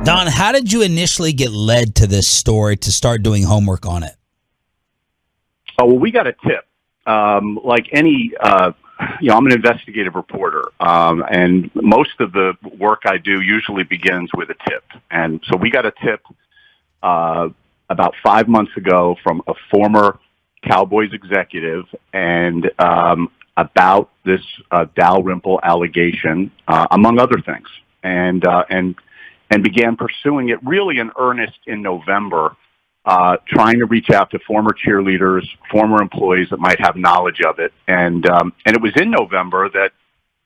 Don, how did you initially get led to this story to start doing homework on it? Oh, well, we got a tip. Like any, I'm an investigative reporter, and most of the work I do usually begins with a tip. And so we got a tip about 5 months ago from a former Cowboys executive and about this Dalrymple allegation, among other things, and began pursuing it really in earnest in November, trying to reach out to former cheerleaders, former employees that might have knowledge of it. And it was in November that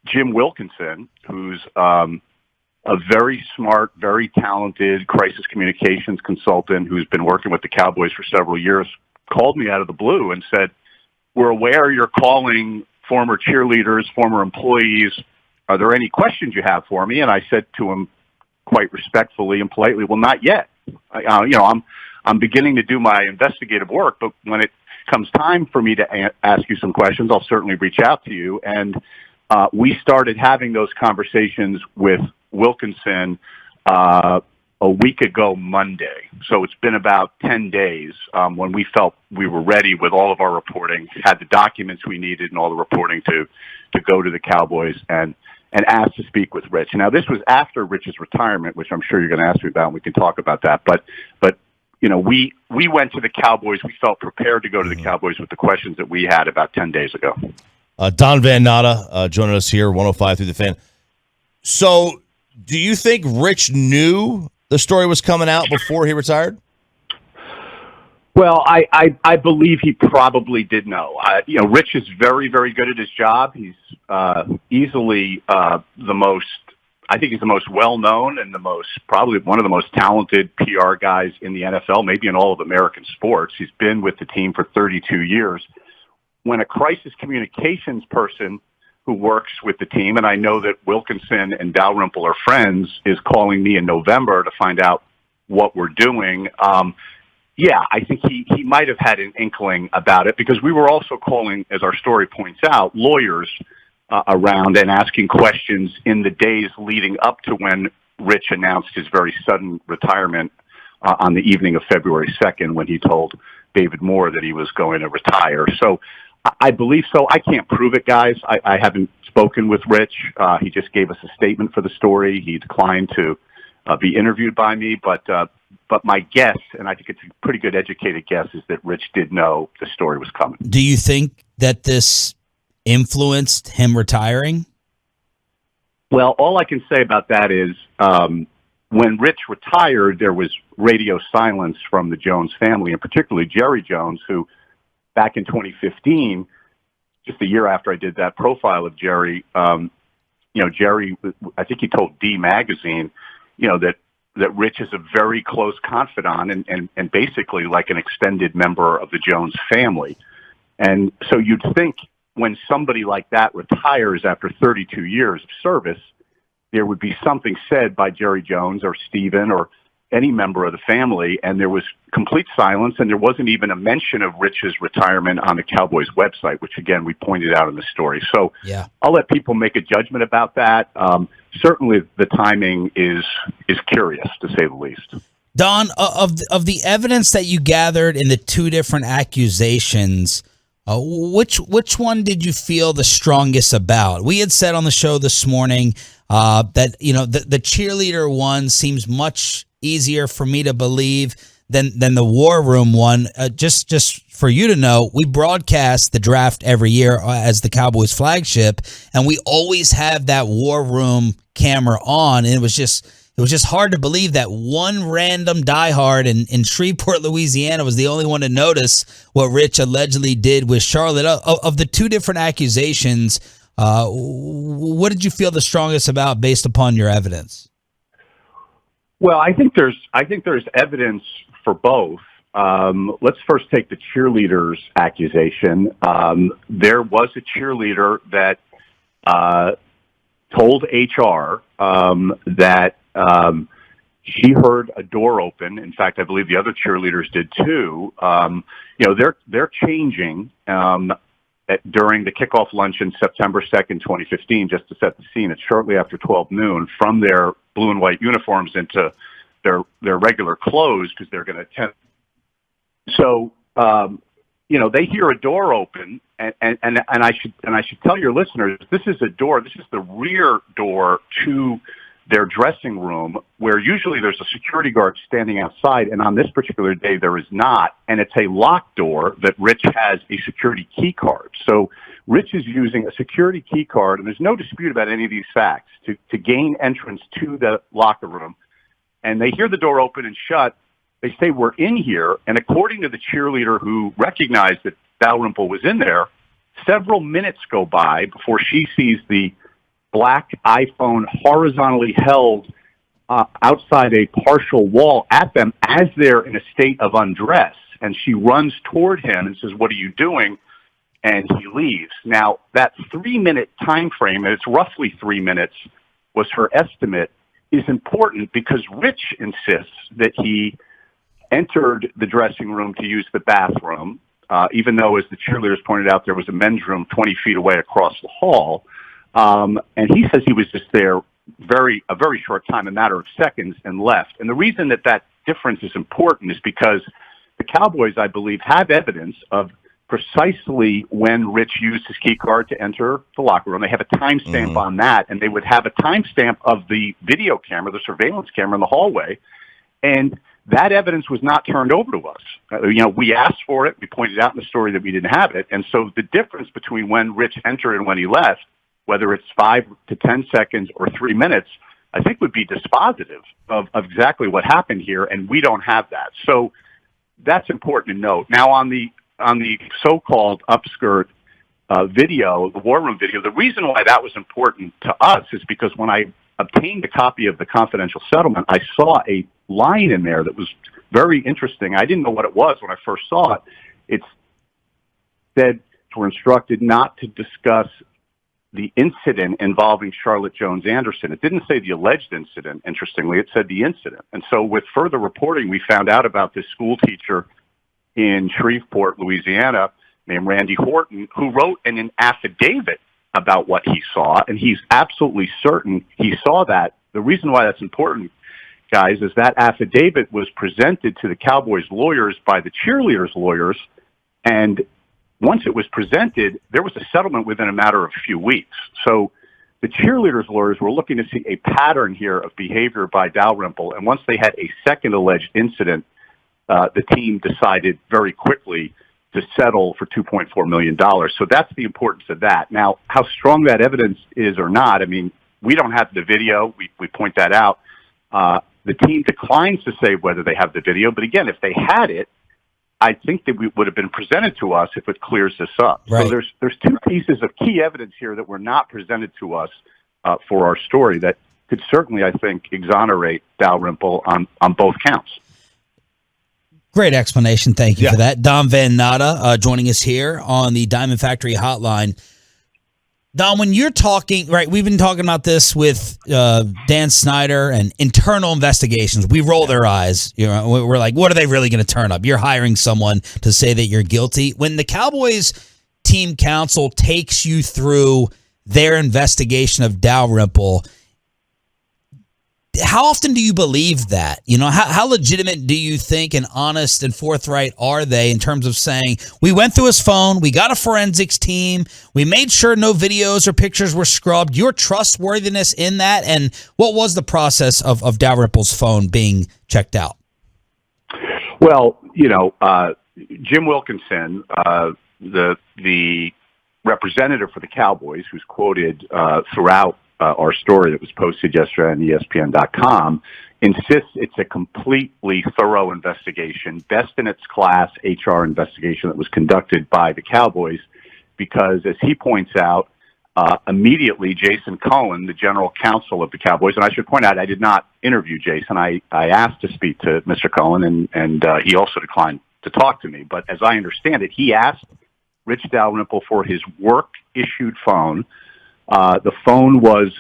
Jim Wilkinson, who's a very smart, very talented crisis communications consultant who's been working with the Cowboys for several years, called me out of the blue and said, "We're aware you're calling former cheerleaders, former employees. Are there any questions you have for me?" And I said to him quite respectfully and politely, "Well, not yet. I'm beginning to do my investigative work, but when it comes time for me to ask you some questions, I'll certainly reach out to you." And we started having those conversations with Wilkinson a week ago Monday. So it's been about 10 days when we felt we were ready with all of our reporting, had the documents we needed and all the reporting to go to the Cowboys and asked to speak with Rich. Now, this was after Rich's retirement, which I'm sure you're going to ask me about, and we can talk about that. But we went to the Cowboys. We felt prepared to go to the Cowboys with the questions that we had about 10 days ago. Don Van Natta joining us here, 105 through the Fan. So do you think Rich knew the story was coming out before he retired? Well, I believe he probably did know. Rich is very, very good at his job. He's easily he's the most well-known and probably one of the most talented PR guys in the NFL, maybe in all of American sports. He's been with the team for 32 years. When a crisis communications person who works with the team, and I know that Wilkinson and Dalrymple are friends, is calling me in November to find out what we're doing, I think he might have had an inkling about it, because we were also calling, as our story points out, lawyers around and asking questions in the days leading up to when Rich announced his very sudden retirement on the evening of February 2nd, when he told David Moore that he was going to retire. So I believe so. I can't prove it, guys. I haven't spoken with Rich. He just gave us a statement for the story. He declined to be interviewed by me, but my guess, and I think it's a pretty good educated guess, is that Rich did know the story was coming. Do you think that this influenced him retiring? Well, all I can say about that is when Rich retired, there was radio silence from the Jones family, and particularly Jerry Jones, who back in 2015, just a year after I did that profile of Jerry, Jerry, I think he told D Magazine, that Rich is a very close confidant and basically like an extended member of the Jones family. And so you'd think when somebody like that retires after 32 years of service, there would be something said by Jerry Jones or Stephen or any member of the family, and there was complete silence, and there wasn't even a mention of Rich's retirement on the Cowboys website, which, again, we pointed out in the story. So I'll let people make a judgment about that. Certainly the timing is curious, to say the least. Don, of the evidence that you gathered in the two different accusations, which one did you feel the strongest about? We had said on the show this morning that the cheerleader one seems much easier for me to believe than the War Room one. Just for you to know, we broadcast the draft every year as the Cowboys flagship, and we always have that War Room camera on, and it was just hard to believe that one random diehard in Shreveport, Louisiana was the only one to notice what Rich allegedly did with Charlotte. Of the two different accusations, what did you feel the strongest about based upon your evidence? Well, I think there's evidence for both. Let's first take the cheerleaders accusation. There was a cheerleader that told HR that she heard a door open. In fact, I believe the other cheerleaders did too. They're changing during the kickoff luncheon September 2nd, 2015, just to set the scene. It's shortly after 12 noon, from their blue and white uniforms into their regular clothes because they're going to attend. So, they hear a door open, and I should tell your listeners, this is a door. This is the rear door to their dressing room, where usually there's a security guard standing outside, and on this particular day there is not, and it's a locked door that Rich has a security key card. So Rich is using a security key card, and there's no dispute about any of these facts, to gain entrance to the locker room. And they hear the door open and shut. They say, "We're in here," and according to the cheerleader who recognized that Dalrymple was in there, several minutes go by before she sees the black iPhone horizontally held outside a partial wall at them as they're in a state of undress. And she runs toward him and says, "What are you doing?" And he leaves. Now, that 3-minute time frame, and it's roughly 3 minutes, was her estimate, is important because Rich insists that he entered the dressing room to use the bathroom, even though, as the cheerleaders pointed out, there was a men's room 20 feet away across the hall. And he says he was just there a very short time, a matter of seconds, and left. And the reason that difference is important is because the Cowboys, I believe, have evidence of precisely when Rich used his key card to enter the locker room. They have a timestamp on that, and they would have a timestamp of the video camera, the surveillance camera in the hallway. And that evidence was not turned over to us. We asked for it. We pointed out in the story that we didn't have it. And so the difference between when Rich entered and when he left, whether it's 5 to 10 seconds or 3 minutes, I think would be dispositive of exactly what happened here, and we don't have that. So that's important to note. Now, on the so-called upskirt video, the War Room video, the reason why that was important to us is because when I obtained a copy of the confidential settlement, I saw a line in there that was very interesting. I didn't know what it was when I first saw it. It said we're instructed not to discuss the incident involving Charlotte Jones Anderson. It didn't say the alleged incident, interestingly. It said the incident. And so with further reporting, we found out about this school teacher in Shreveport, Louisiana, named Randy Horton, who wrote in an affidavit about what he saw, and he's absolutely certain he saw that. The reason why that's important, guys, is that affidavit was presented to the Cowboys lawyers by the cheerleaders' lawyers, and once it was presented, there was a settlement within a matter of a few weeks. So the cheerleaders' lawyers were looking to see a pattern here of behavior by Dalrymple, and once they had a second alleged incident, the team decided very quickly to settle for $2.4 million. So that's the importance of that. Now, how strong that evidence is or not, I mean, we don't have the video. We point that out. The team declines to say whether they have the video, but again, if they had it, I think that we would have been presented to us if it clears this up. Right. So there's two pieces of key evidence here that were not presented to us for our story that could certainly, I think, exonerate Dalrymple on both counts. Great explanation. Thank you for that. Don Van Natta joining us here on the Diamond Factory Hotline. Don, when you're talking, right, we've been talking about this with Dan Snyder and internal investigations. We roll their eyes. We're like, what are they really going to turn up? You're hiring someone to say that you're guilty. When the Cowboys team counsel takes you through their investigation of Dalrymple, how often do you believe that? How legitimate do you think and honest and forthright are they in terms of saying, we went through his phone, we got a forensics team, we made sure no videos or pictures were scrubbed, your trustworthiness in that, and what was the process of Dalrymple's phone being checked out? Well, Jim Wilkinson, the representative for the Cowboys, who's quoted throughout our story that was posted yesterday on ESPN.com, insists it's a completely thorough investigation, best in its class HR investigation that was conducted by the Cowboys, because as he points out, immediately Jason Cohen, the general counsel of the Cowboys, and I should point out I did not interview Jason. I asked to speak to Mr. Cohen, and he also declined to talk to me. But as I understand it, he asked Rich Dalrymple for his work-issued phone. The phone was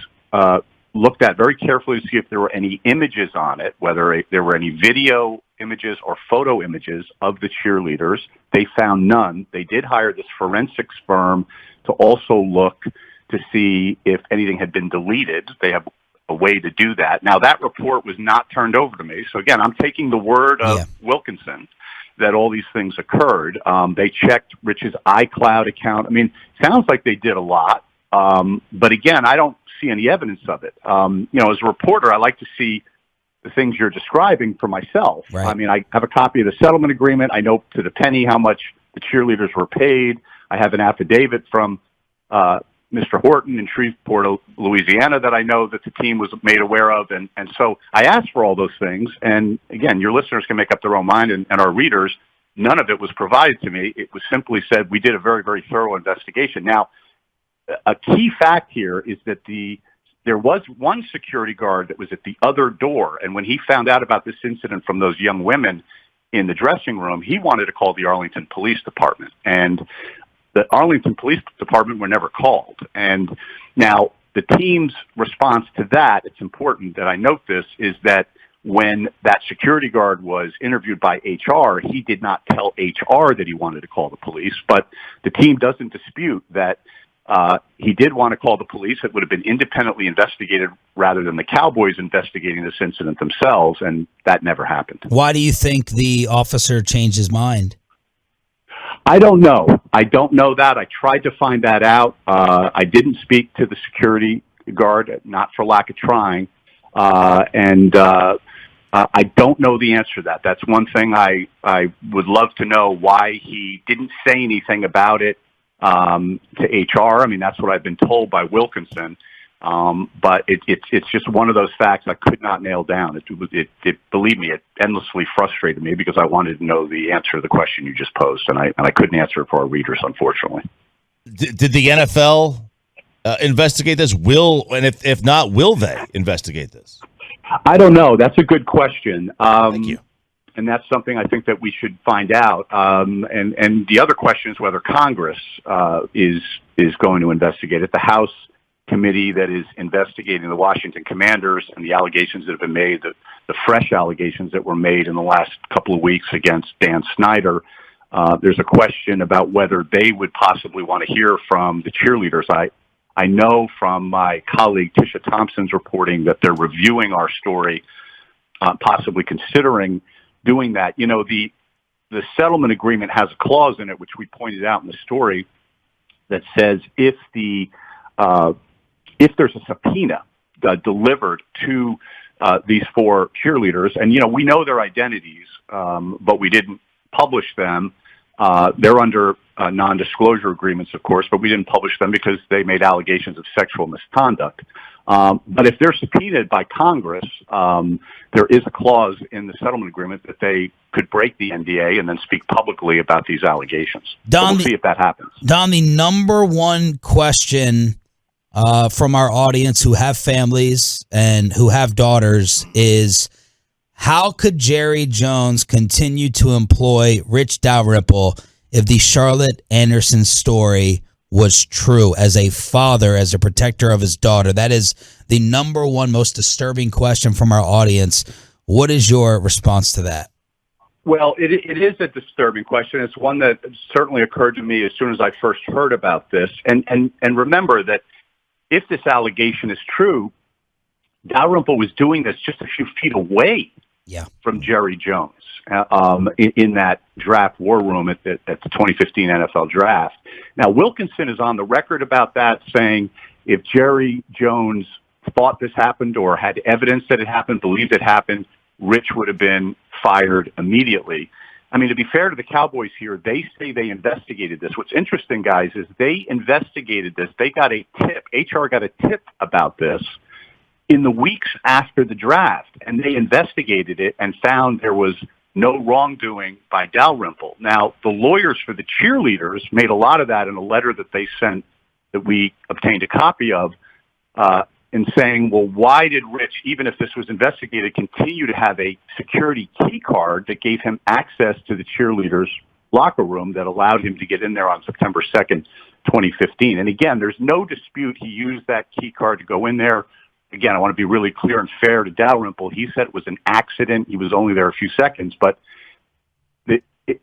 looked at very carefully to see if there were any images on it, whether there were any video images or photo images of the cheerleaders. They found none. They did hire this forensics firm to also look to see if anything had been deleted. They have a way to do that. Now, that report was not turned over to me. So, again, I'm taking the word of Wilkinson that all these things occurred. They checked Rich's iCloud account. I mean, sounds like they did a lot. But, again, I don't see any evidence of it. As a reporter, I like to see the things you're describing for myself. Right. I mean, I have a copy of the settlement agreement. I know to the penny how much the cheerleaders were paid. I have an affidavit from Mr. Horton in Shreveport, Louisiana, that I know that the team was made aware of. And so I asked for all those things. And again, your listeners can make up their own mind, and our readers, none of it was provided to me. It was simply said, we did a very, very thorough investigation. Now, a key fact here is that there was one security guard that was at the other door. And when he found out about this incident from those young women in the dressing room, he wanted to call the Arlington Police Department. And the Arlington Police Department were never called. And now the team's response to that, it's important that I note this, is that when that security guard was interviewed by HR, he did not tell HR that he wanted to call the police. But the team doesn't dispute that he did want to call the police. It would have been independently investigated rather than the Cowboys investigating this incident themselves, and that never happened. Why do you think the officer changed his mind? I don't know. I don't know that. I tried to find that out. I didn't speak to the security guard, not for lack of trying, and I don't know the answer to that. That's one thing I would love to know, why he didn't say anything about it to HR. I mean, that's what I've been told by Wilkinson. But it's just one of those facts I could not nail down. Believe me, it endlessly frustrated me because I wanted to know the answer to the question you just posed, and I couldn't answer it for our readers, unfortunately. Did the NFL investigate this? And if not, will they investigate this? I don't know. That's a good question. Thank you. And that's something I think that we should find out. And the other question is whether Congress is going to investigate it. The House committee that is investigating the Washington Commanders and the allegations that have been made, the fresh allegations that were made in the last couple of weeks against Dan Snyder, there's a question about whether they would possibly want to hear from the cheerleaders. I know from my colleague Tisha Thompson's reporting that they're reviewing our story, possibly considering doing that. You know, the settlement agreement has a clause in it, which we pointed out in the story, that says if there's a subpoena delivered to these four cheerleaders, and, you know, we know their identities, but we didn't publish them. They're under non-disclosure agreements, of course, but we didn't publish them because they made allegations of sexual misconduct. But if they're subpoenaed by Congress, there is a clause in the settlement agreement that they could break the NDA and then speak publicly about these allegations. Don, so we'll see if that happens. Don, the number one question from our audience who have families and who have daughters is, how could Jerry Jones continue to employ Rich Dalrymple if the Charlotte Anderson story was true, as a father, as a protector of his daughter? That is the number one most disturbing question from our audience. What is your response to that? Well, it is a disturbing question. It's one that certainly occurred to me as soon as I first heard about this. And remember that if this allegation is true, Dalrymple was doing this just a few feet away from Jerry Jones in that draft war room at the 2015 NFL draft. Now, Wilkinson is on the record about that, saying if Jerry Jones thought this happened or had evidence that it happened, believed it happened, Rich would have been fired immediately. I mean, to be fair to the Cowboys here, they say they investigated this. What's interesting, guys, is they investigated this. They got a tip. HR got a tip about this in the weeks after the draft, and they investigated it and found there was no wrongdoing by Dalrymple. Now, the lawyers for the cheerleaders made a lot of that in a letter that they sent that we obtained a copy of, in saying, well, why did Rich, even if this was investigated, continue to have a security key card that gave him access to the cheerleaders' locker room that allowed him to get in there on September 2nd, 2015? And again, there's no dispute he used that key card to go in there. Again, I want to be really clear and fair to Dalrymple. He said it was an accident. He was only there a few seconds. But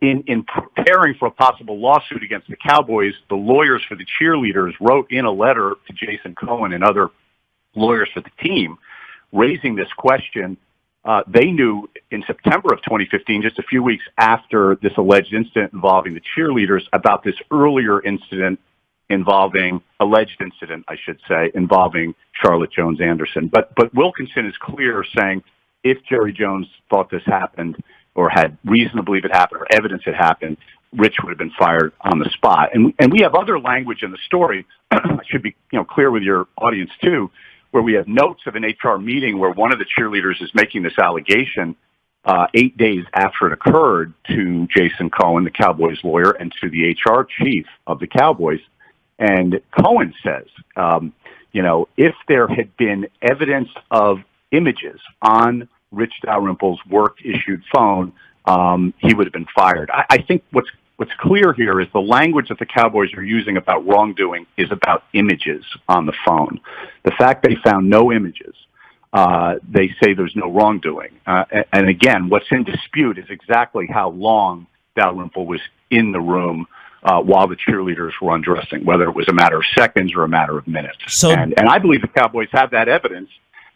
in preparing for a possible lawsuit against the Cowboys, the lawyers for the cheerleaders wrote in a letter to Jason Cohen and other lawyers for the team raising this question. They knew in September of 2015, just a few weeks after this alleged incident involving the cheerleaders, about this earlier incident alleged incident, I should say, involving Charlotte Jones Anderson. But Wilkinson is clear, saying if Jerry Jones thought this happened or had reason to believe it happened or evidence it happened, Rich would have been fired on the spot. And we have other language in the story. I should be clear with your audience too, where we have notes of an HR meeting where one of the cheerleaders is making this allegation 8 days after it occurred to Jason Cohen, the Cowboys lawyer, and to the HR chief of the Cowboys. And Cohen says, if there had been evidence of images on Rich Dalrymple's work-issued phone, he would have been fired. I think what's clear here is the language that the Cowboys are using about wrongdoing is about images on the phone. The fact they found no images, they say there's no wrongdoing. And again, what's in dispute is exactly how long Dalrymple was in the room while the cheerleaders were undressing, whether it was a matter of seconds or a matter of minutes. And I believe the Cowboys have that evidence,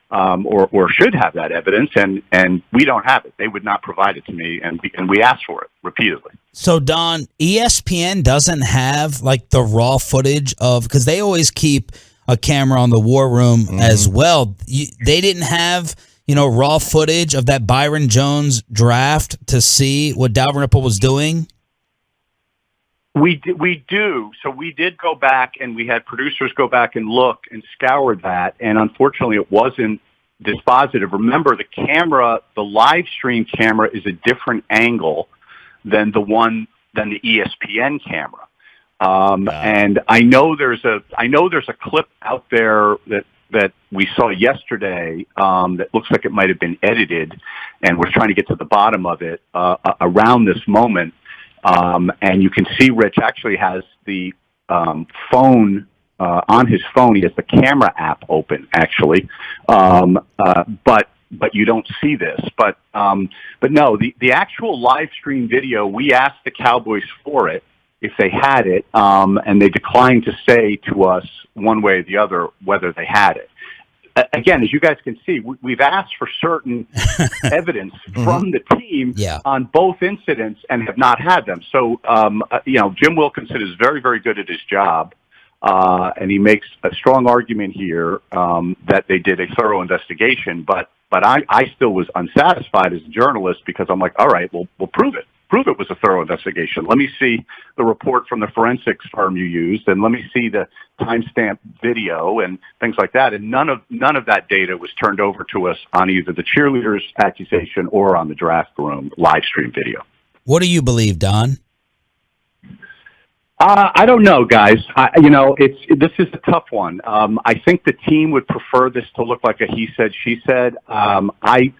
or should have that evidence, and we don't have it. They would not provide it to me, and we asked for it repeatedly. So, Don, ESPN doesn't have like the raw footage of, because they always keep a camera on the war room as well. They didn't have raw footage of that Byron Jones draft to see what Dalrymple was doing. We do. So we did go back, and we had producers go back and look and scour that, and unfortunately it wasn't dispositive. Remember, the live stream camera is a different angle than the ESPN camera. And I know there's a clip out there that we saw yesterday that looks like it might have been edited, and we're trying to get to the bottom of it around this moment. And you can see Rich actually has the phone on his phone. He has the camera app open, actually, but you don't see this. But no, the actual live stream video, we asked the Cowboys for it if they had it, and they declined to say to us one way or the other whether they had it. Again, as you guys can see, we've asked for certain evidence from the team on both incidents and have not had them. So, Jim Wilkinson is very, very good at his job, and he makes a strong argument here that they did a thorough investigation. But I still was unsatisfied as a journalist because I'm like, all right, we'll prove it. Prove it was a thorough investigation. Let me see the report from the forensics firm you used, and let me see the timestamp video and things like that. And none of that data was turned over to us on either the cheerleaders' accusation or on the draft room live stream video. What do you believe, Don? I don't know, guys. This is a tough one. I think the team would prefer this to look like a he said, she said. I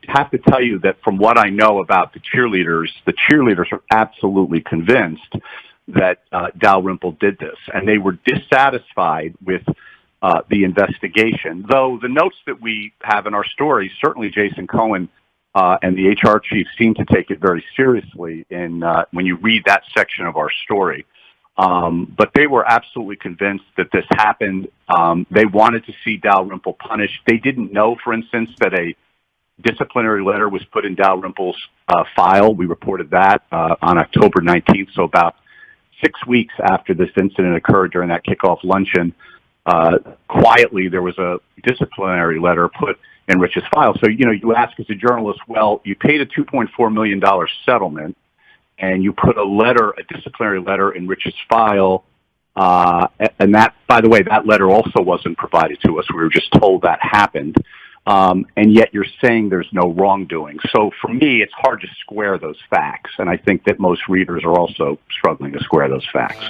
have to tell you that from what I know about the cheerleaders are absolutely convinced that Dalrymple did this, and they were dissatisfied with the investigation. Though the notes that we have in our story, certainly Jason Cohen and the HR chief seem to take it very seriously when you read that section of our story. But they were absolutely convinced that this happened. They wanted to see Dalrymple punished. They didn't know, for instance, that a disciplinary letter was put in Dalrymple's file. We reported that on October 19th, so about 6 weeks after this incident occurred during that kickoff luncheon. Quietly, there was a disciplinary letter put in Rich's file. So, you ask as a journalist, well, you paid a $2.4 million settlement, and you put a disciplinary letter in Rich's file, and that, by the way, that letter also wasn't provided to us. We were just told that happened. And yet you're saying there's no wrongdoing. So for me, it's hard to square those facts. And I think that most readers are also struggling to square those facts.